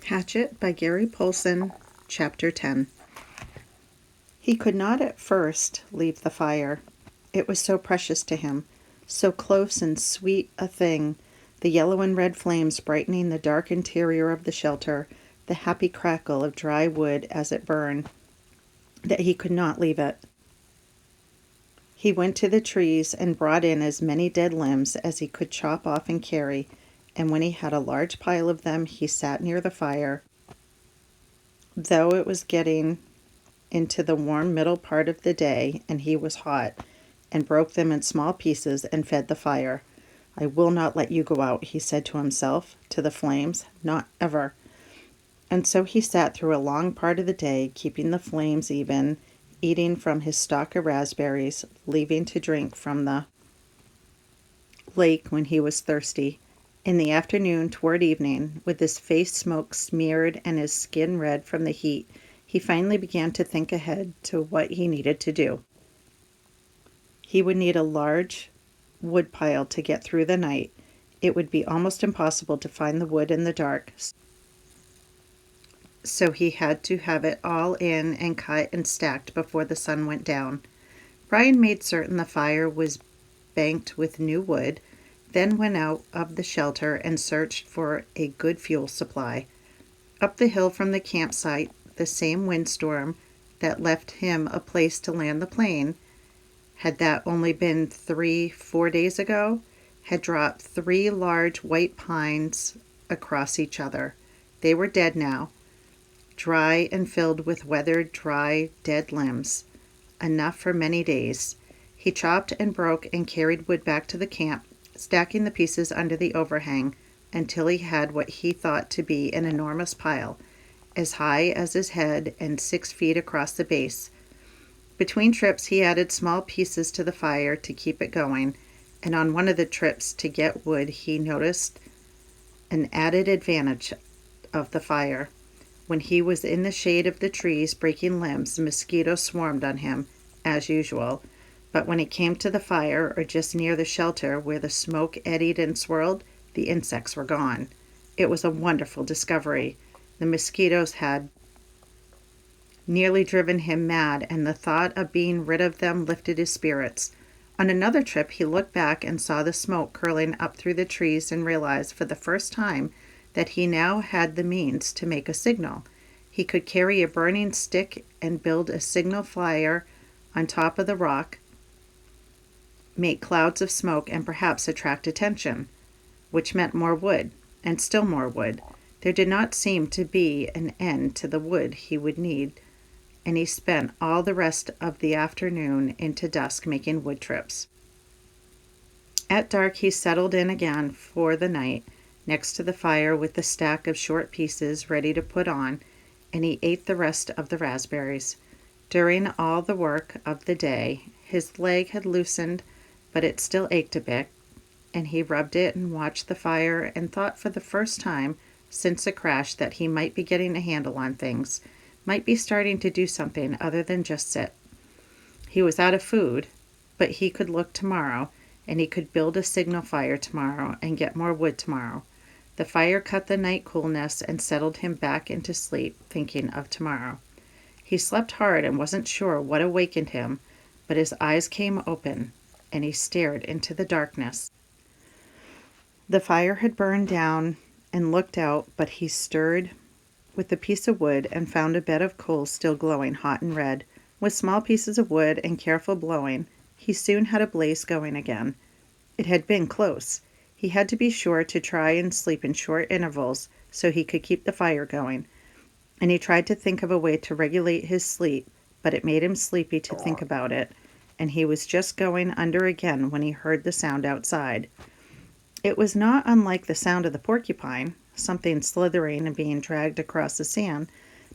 Hatchet by Gary Paulsen, Chapter 10. He could not at first leave the fire. It was so precious to him, so close and sweet a thing, the yellow and red flames brightening the dark interior of the shelter, the happy crackle of dry wood as it burned, that he could not leave it. He went to the trees and brought in as many dead limbs as he could chop off and carry, and when he had a large pile of them he sat near the fire, though it was getting into the warm middle part of the day and he was hot, and broke them in small pieces and fed the fire. "I will not let you go out," he said to himself, to the flames, "not ever." And so he sat through a long part of the day, keeping the flames even, eating from his stock of raspberries, leaving to drink from the lake when he was thirsty. In the afternoon, toward evening, with his face smoke smeared and his skin red from the heat, he finally began to think ahead to what he needed to do. He would need a large wood pile to get through the night. It would be almost impossible to find the wood in the dark, so he had to have it all in and cut and stacked before the sun went down. Brian made certain the fire was banked with new wood, then went out of the shelter and searched for a good fuel supply. Up the hill from the campsite, the same windstorm that left him a place to land the plane, had that only been 3-4 days ago, had dropped 3 large white pines across each other. They were dead now, dry and filled with weathered, dry, dead limbs, enough for many days. He chopped and broke and carried wood back to the camp, stacking the pieces under the overhang until he had what he thought to be an enormous pile, as high as his head and 6 feet across the base. Between trips he added small pieces to the fire to keep it going, and on one of the trips to get wood he noticed an added advantage of the fire. When he was in the shade of the trees breaking limbs, mosquitoes swarmed on him, as usual. But when he came to the fire, or just near the shelter where the smoke eddied and swirled, the insects were gone. It was a wonderful discovery. The mosquitoes had nearly driven him mad, and the thought of being rid of them lifted his spirits. On another trip he looked back and saw the smoke curling up through the trees and realized for the first time that he now had the means to make a signal. He could carry a burning stick and build a signal fire on top of the rock, make clouds of smoke, and perhaps attract attention, which meant more wood, and still more wood. There did not seem to be an end to the wood he would need, and he spent all the rest of the afternoon into dusk making wood trips. At dark he settled in again for the night, next to the fire with the stack of short pieces ready to put on, and he ate the rest of the raspberries. During all the work of the day, his leg had loosened, but it still ached a bit, and he rubbed it and watched the fire and thought for the first time since the crash that he might be getting a handle on things, might be starting to do something other than just sit. He was out of food, but he could look tomorrow, and he could build a signal fire tomorrow and get more wood tomorrow. The fire cut the night coolness and settled him back into sleep, thinking of tomorrow. He slept hard and wasn't sure what awakened him, but his eyes came open, and he stared into the darkness. The fire had burned down and looked out, but he stirred with a piece of wood and found a bed of coals still glowing hot and red. With small pieces of wood and careful blowing, he soon had a blaze going again. It had been close. He had to be sure to try and sleep in short intervals so he could keep the fire going, and he tried to think of a way to regulate his sleep, but it made him sleepy to think about it, and he was just going under again when he heard the sound outside. It was not unlike the sound of the porcupine, something slithering and being dragged across the sand,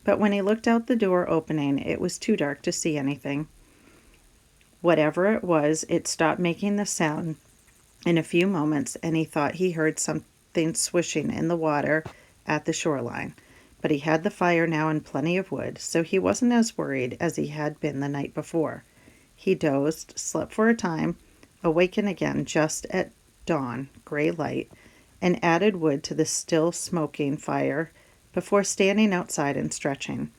but when he looked out the door opening, it was too dark to see anything. Whatever it was, it stopped making the sound in a few moments, and he thought he heard something swishing in the water at the shoreline. But he had the fire now and plenty of wood, so he wasn't as worried as he had been the night before. He dozed, slept for a time, awakened again just at dawn, gray light, and added wood to the still smoking fire, before standing outside and stretching.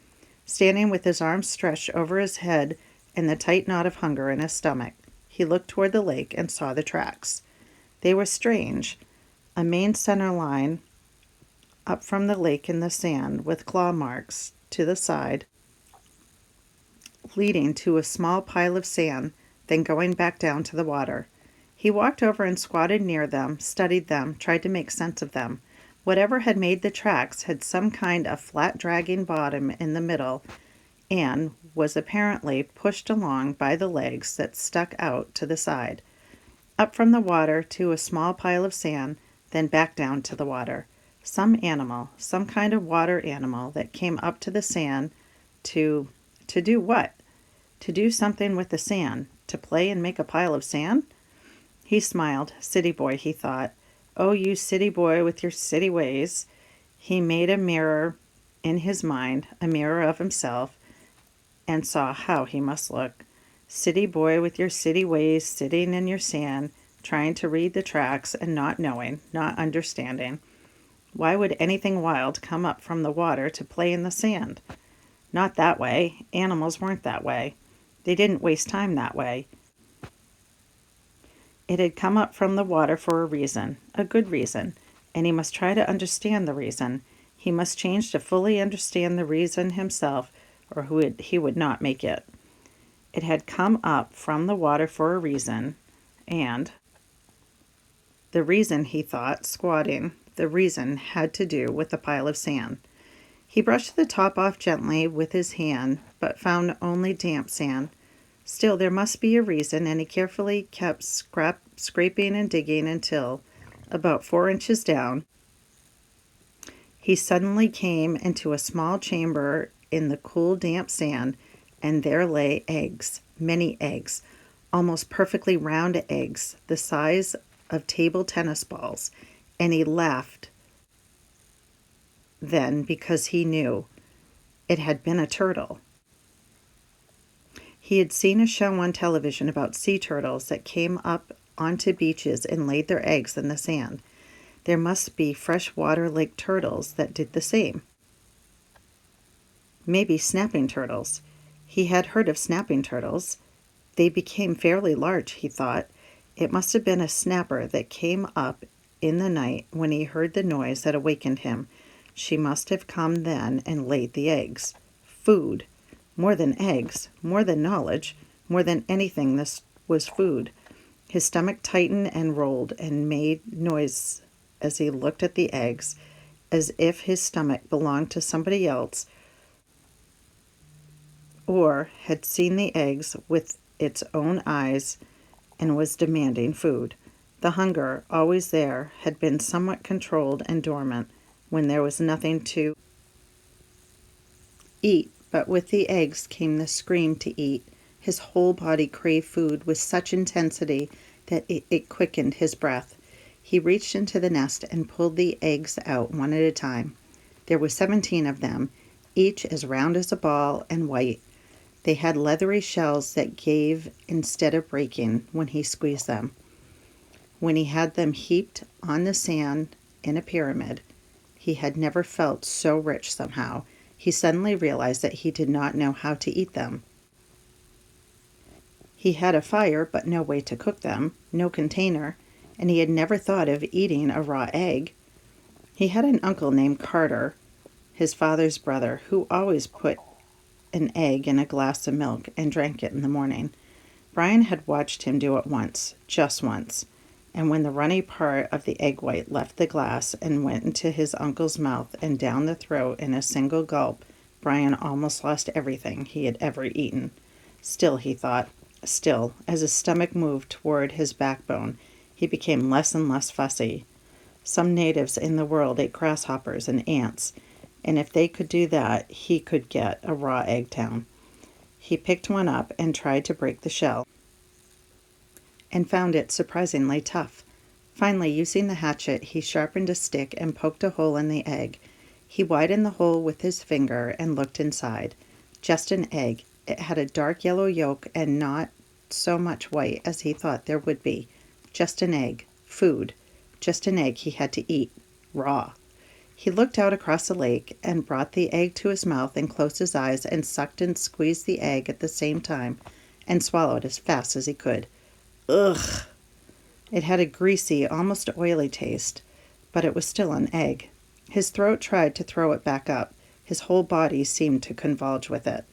Standing with his arms stretched over his head and the tight knot of hunger in his stomach, he looked toward the lake and saw the tracks. They were strange, a main center line up from the lake in the sand with claw marks to the side, leading to a small pile of sand, then going back down to the water. He walked over and squatted near them, studied them, tried to make sense of them. Whatever had made the tracks had some kind of flat dragging bottom in the middle and was apparently pushed along by the legs that stuck out to the side. Up from the water to a small pile of sand, then back down to the water. Some animal, some kind of water animal that came up to the sand to do what? To do something with the sand, to play and make a pile of sand? He smiled. City boy, he thought. Oh, you city boy with your city ways. He made a mirror in his mind, a mirror of himself, and saw how he must look. City boy with your city ways, sitting in your sand, trying to read the tracks and not knowing, not understanding. Why would anything wild come up from the water to play in the sand? Not that way. Animals weren't that way. They didn't waste time that way. It had come up from the water for a reason, a good reason, and he must try to understand the reason. He must change to fully understand the reason himself, or he would not make it. It had come up from the water for a reason, and the reason, he thought, squatting, the reason had to do with the pile of sand. He brushed the top off gently with his hand, but found only damp sand. Still, there must be a reason, and he carefully kept scraping and digging until, about 4 inches down, he suddenly came into a small chamber in the cool, damp sand, and there lay eggs, many eggs, almost perfectly round eggs, the size of table tennis balls, and he laughed then because he knew it had been a turtle. He had seen a show on television about sea turtles that came up onto beaches and laid their eggs in the sand. There must be freshwater lake turtles that did the same. Maybe snapping turtles. He had heard of snapping turtles. They became fairly large, he thought. It must have been a snapper that came up in the night when he heard the noise that awakened him. She must have come then and laid the eggs. Food. More than eggs, more than knowledge, more than anything, this was food. His stomach tightened and rolled and made noise as he looked at the eggs, as if his stomach belonged to somebody else or had seen the eggs with its own eyes and was demanding food. The hunger, always there, had been somewhat controlled and dormant when there was nothing to eat, but with the eggs came the scream to eat. His whole body craved food with such intensity that it quickened his breath. He reached into the nest and pulled the eggs out one at a time. There were 17 of them, each as round as a ball and white. They had leathery shells that gave instead of breaking when he squeezed them. When he had them heaped on the sand in a pyramid, he had never felt so rich somehow. He suddenly realized that he did not know how to eat them. He had a fire, but no way to cook them, no container, and he had never thought of eating a raw egg. He had an uncle named Carter, his father's brother, who always put an egg in a glass of milk and drank it in the morning. Brian had watched him do it once, just once, and when the runny part of the egg white left the glass and went into his uncle's mouth and down the throat in a single gulp, Brian almost lost everything he had ever eaten. Still, he thought, still, as his stomach moved toward his backbone, he became less and less fussy. Some natives in the world ate grasshoppers and ants, and if they could do that, he could get a raw egg down. He picked one up and tried to break the shell, and found it surprisingly tough. Finally, using the hatchet, he sharpened a stick and poked a hole in the egg. He widened the hole with his finger and looked inside. Just an egg. It had a dark yellow yolk and not so much white as he thought there would be. Just an egg. Food. Just an egg he had to eat. Raw. He looked out across the lake and brought the egg to his mouth and closed his eyes and sucked and squeezed the egg at the same time and swallowed as fast as he could. Ugh! It had a greasy, almost oily taste, but it was still an egg. His throat tried to throw it back up. His whole body seemed to convulge with it.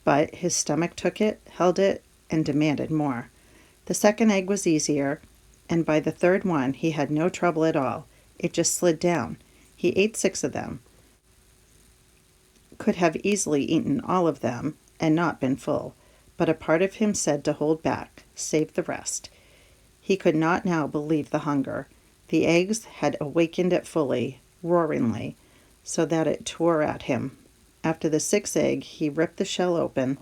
But his stomach took it, held it, and demanded more. The second egg was easier, and by the third one he had no trouble at all. It just slid down. He ate 6 of them. Could have easily eaten all of them and not been full, but a part of him said to hold back, save the rest. He could not now believe the hunger. The eggs had awakened it fully, roaringly, so that it tore at him. After the 6th egg, he ripped the shell open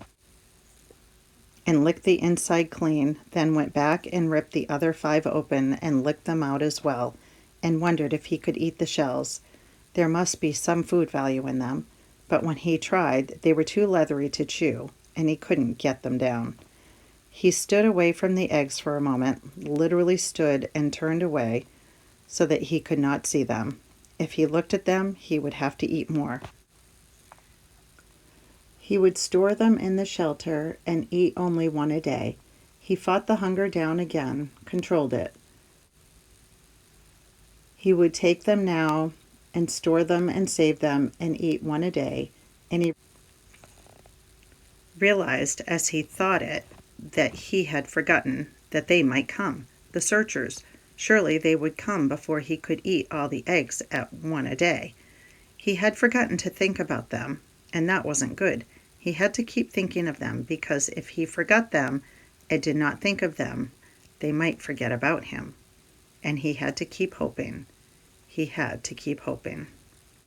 and licked the inside clean, then went back and ripped the other 5 open and licked them out as well, and wondered if he could eat the shells. There must be some food value in them, but when he tried, they were too leathery to chew, and he couldn't get them down. He stood away from the eggs for a moment, literally stood and turned away so that he could not see them. If he looked at them, he would have to eat more. He would store them in the shelter and eat only 1 a day. He fought the hunger down again, controlled it. He would take them now and store them and save them and eat 1 a day, and he realized as he thought it that he had forgotten that they might come, the searchers. Surely they would come before he could eat all the eggs at 1 a day. He had forgotten to think about them, and that wasn't good. He had to keep thinking of them, because if he forgot them and did not think of them, they might forget about him. And he had to keep hoping. He had to keep hoping.